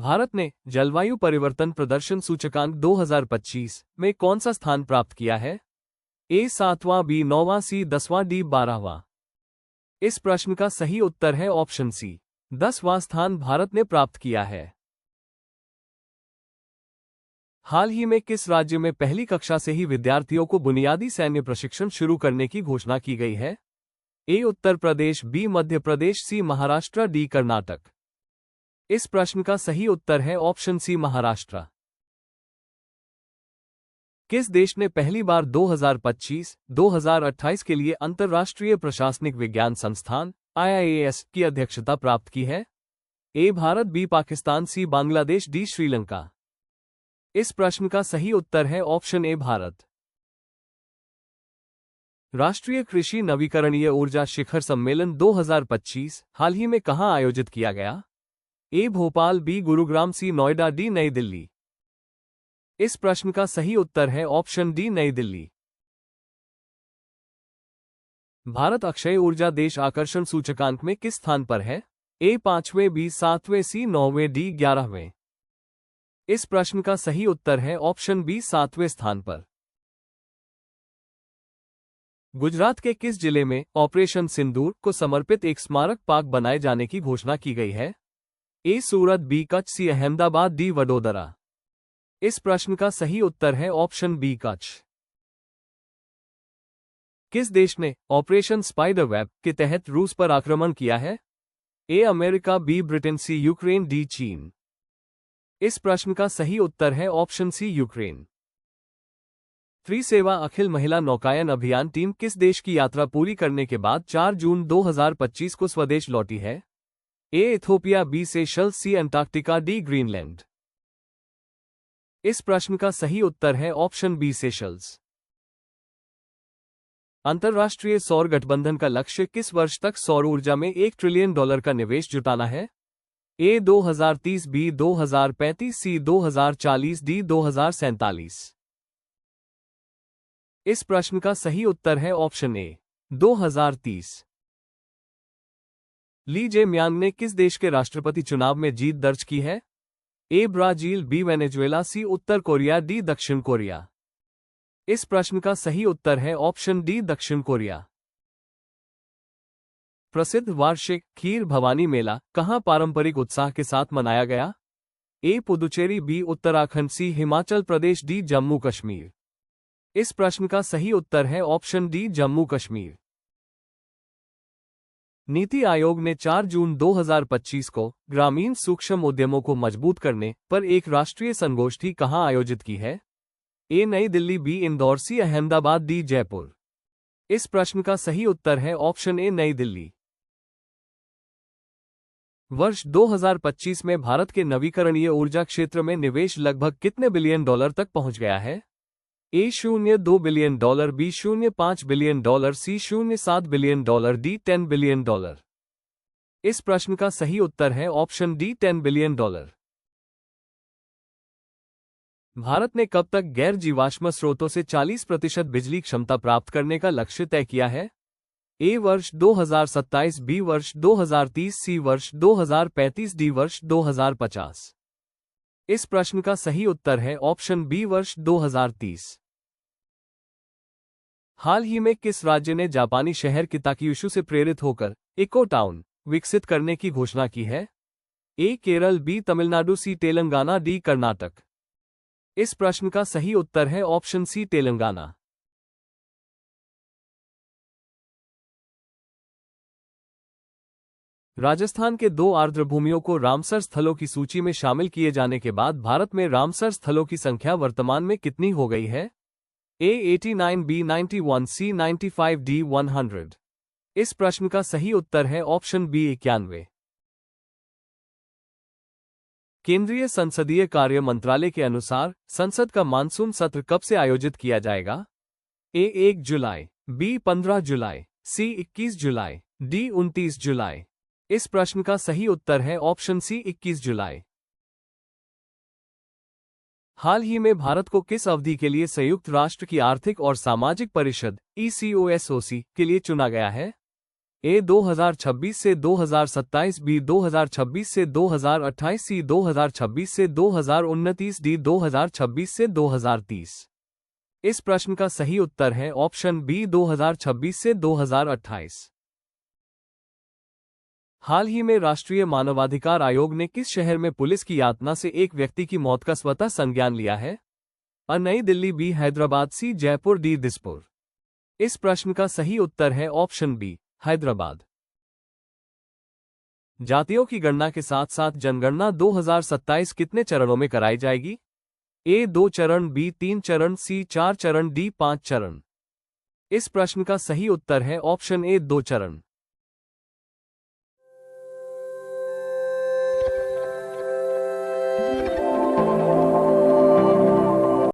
भारत ने जलवायु परिवर्तन प्रदर्शन सूचकांक 2025 में कौन सा स्थान प्राप्त किया है? ए 7वां, बी 9वां, सी 10वां, डी 12वां। इस प्रश्न का सही उत्तर है ऑप्शन सी, 10वां स्थान भारत ने प्राप्त किया है। हाल ही में किस राज्य में पहली कक्षा से ही विद्यार्थियों को बुनियादी सैन्य प्रशिक्षण शुरू करने की घोषणा की गई है? ए उत्तर प्रदेश, बी मध्य प्रदेश, सी महाराष्ट्र, डी कर्नाटक। इस प्रश्न का सही उत्तर है ऑप्शन सी, महाराष्ट्र। किस देश ने पहली बार 2025-2028 के लिए अंतर्राष्ट्रीय प्रशासनिक विज्ञान संस्थान IIAS की अध्यक्षता प्राप्त की है? ए भारत, बी पाकिस्तान, सी बांग्लादेश, डी श्रीलंका। इस प्रश्न का सही उत्तर है ऑप्शन ए, भारत। राष्ट्रीय कृषि नवीकरणीय ऊर्जा शिखर सम्मेलन 2025 हाल ही में कहां आयोजित किया गया? ए भोपाल, बी गुरुग्राम, सी नोएडा, डी नई दिल्ली। इस प्रश्न का सही उत्तर है ऑप्शन डी, नई दिल्ली। भारत अक्षय ऊर्जा देश आकर्षण सूचकांक में किस स्थान पर है? ए 5वें, बी 7वें, सी 9वें, डी 11वें। इस प्रश्न का सही उत्तर है ऑप्शन बी, 7वें स्थान पर। गुजरात के किस जिले में ऑपरेशन सिंदूर को समर्पित एक स्मारक पार्क बनाए जाने की घोषणा की गई है? ए सूरत, बी कच्छ, सी अहमदाबाद, डी वडोदरा। इस प्रश्न का सही उत्तर है ऑप्शन बी, कच्छ। किस देश ने ऑपरेशन स्पाइडरवेब के तहत रूस पर आक्रमण किया है? A America, B Britain, C Ukraine, D चीन। इस प्रश्न का सही उत्तर है ऑप्शन सी, यूक्रेन। त्रिसेवा अखिल महिला नौकायन अभियान टीम किस देश की यात्रा पूरी करने के बाद 4 जून 2025 को स्वदेश लौटी है? ए इथोपिया, बी सेशल्स, सी अंटार्कटिका, डी ग्रीनलैंड। इस प्रश्न का सही उत्तर है ऑप्शन बी, सेशल्स। अंतर्राष्ट्रीय सौर गठबंधन का लक्ष्य किस वर्ष तक सौर ऊर्जा में $1 ट्रिलियन का निवेश जुटाना है? ए 2030, बी 2035, सी 2040, डी 2047। इस प्रश्न का सही उत्तर है ऑप्शन ए, 2030। ली जे-म्यांग ने किस देश के राष्ट्रपति चुनाव में जीत दर्ज की है? A Brazil, B Venezuela, C उत्तर कोरिया, डी दक्षिण कोरिया। इस प्रश्न का सही उत्तर है ऑप्शन डी, दक्षिण कोरिया। प्रसिद्ध वार्षिक खीर भवानी मेला कहां पारंपरिक उत्साह के साथ मनाया गया? ए पुदुचेरी, बी उत्तराखंड, सी हिमाचल प्रदेश, डी जम्मू कश्मीर। इस प्रश्न का सही उत्तर है ऑप्शन डी, जम्मू कश्मीर। नीति आयोग ने 4 जून 2025 को ग्रामीण सूक्ष्म उद्यमों को मजबूत करने पर एक राष्ट्रीय संगोष्ठी कहां आयोजित की है? ए नई दिल्ली, बी इंदौर, सी अहमदाबाद, डी जयपुर। इस प्रश्न का सही उत्तर है ऑप्शन ए, नई दिल्ली। वर्ष 2025 में भारत के नवीकरणीय ऊर्जा क्षेत्र में निवेश लगभग कितने बिलियन डॉलर तक पहुंच गया है? A 0.2 billion dollar, B 0.5 billion dollar, C 0.7 billion dollar, D 10 billion dollar. इस प्रश्न का सही उत्तर है option D, 10 billion dollar. Bharat ने कब तक गैर जीवाश्म स्रोतों से 40% बिजली क्षमता प्राप्त करने का लक्ष्य तय किया है? ए वर्ष 2027, बी वर्ष 2030, सी वर्ष 2035, डी वर्ष 2050। इस प्रश्न का सही उत्तर है ऑप्शन बी, वर्ष 2030। हाल ही में किस राज्य ने जापानी शहर किताक्युशु से प्रेरित होकर इको टाउन विकसित करने की घोषणा की है? ए केरल, बी तमिलनाडु, सी तेलंगाना, डी कर्नाटक। इस प्रश्न का सही उत्तर है ऑप्शन सी, तेलंगाना। राजस्थान के 2 आर्द्रभूमियों को रामसर स्थलों की सूची में शामिल किए जाने के बाद भारत में रामसर स्थलों की संख्या वर्तमान में कितनी हो गई है? ए 89, बी 91, सी 95, डी 100। इस प्रश्न का सही उत्तर है ऑप्शन बी, 91। केंद्रीय संसदीय कार्य मंत्रालय के अनुसार संसद का मानसून सत्र कब से आयोजित किया जाएगा? ए 1 जुलाई, बी 15 जुलाई, सी 21 जुलाई, डी 29 जुलाई। इस प्रश्न का सही उत्तर है ऑप्शन सी, 21 जुलाई। हाल ही में भारत को किस अवधि के लिए संयुक्त राष्ट्र की आर्थिक और सामाजिक परिषद ECOSOC के लिए चुना गया है? ए 2026 से 2027, बी 2026 से 2028, सी 2026 से 2029, डी 2026 से 2030। इस प्रश्न का सही उत्तर है ऑप्शन बी 2026 से 2028। हाल ही में राष्ट्रीय मानवाधिकार आयोग ने किस शहर में पुलिस की यातना से एक व्यक्ति की मौत का स्वतः संज्ञान लिया है? अ नई दिल्ली, बी हैदराबाद, सी जयपुर, डी दिसपुर। इस प्रश्न का सही उत्तर है ऑप्शन बी हैदराबाद। जातियों की गणना के साथ साथ जनगणना 2027 कितने चरणों में कराई जाएगी? ए 2 चरण, बी 3 चरण, सी 4 चरण, डी 5 चरण। इस प्रश्न का सही उत्तर है ऑप्शन ए 2 चरण।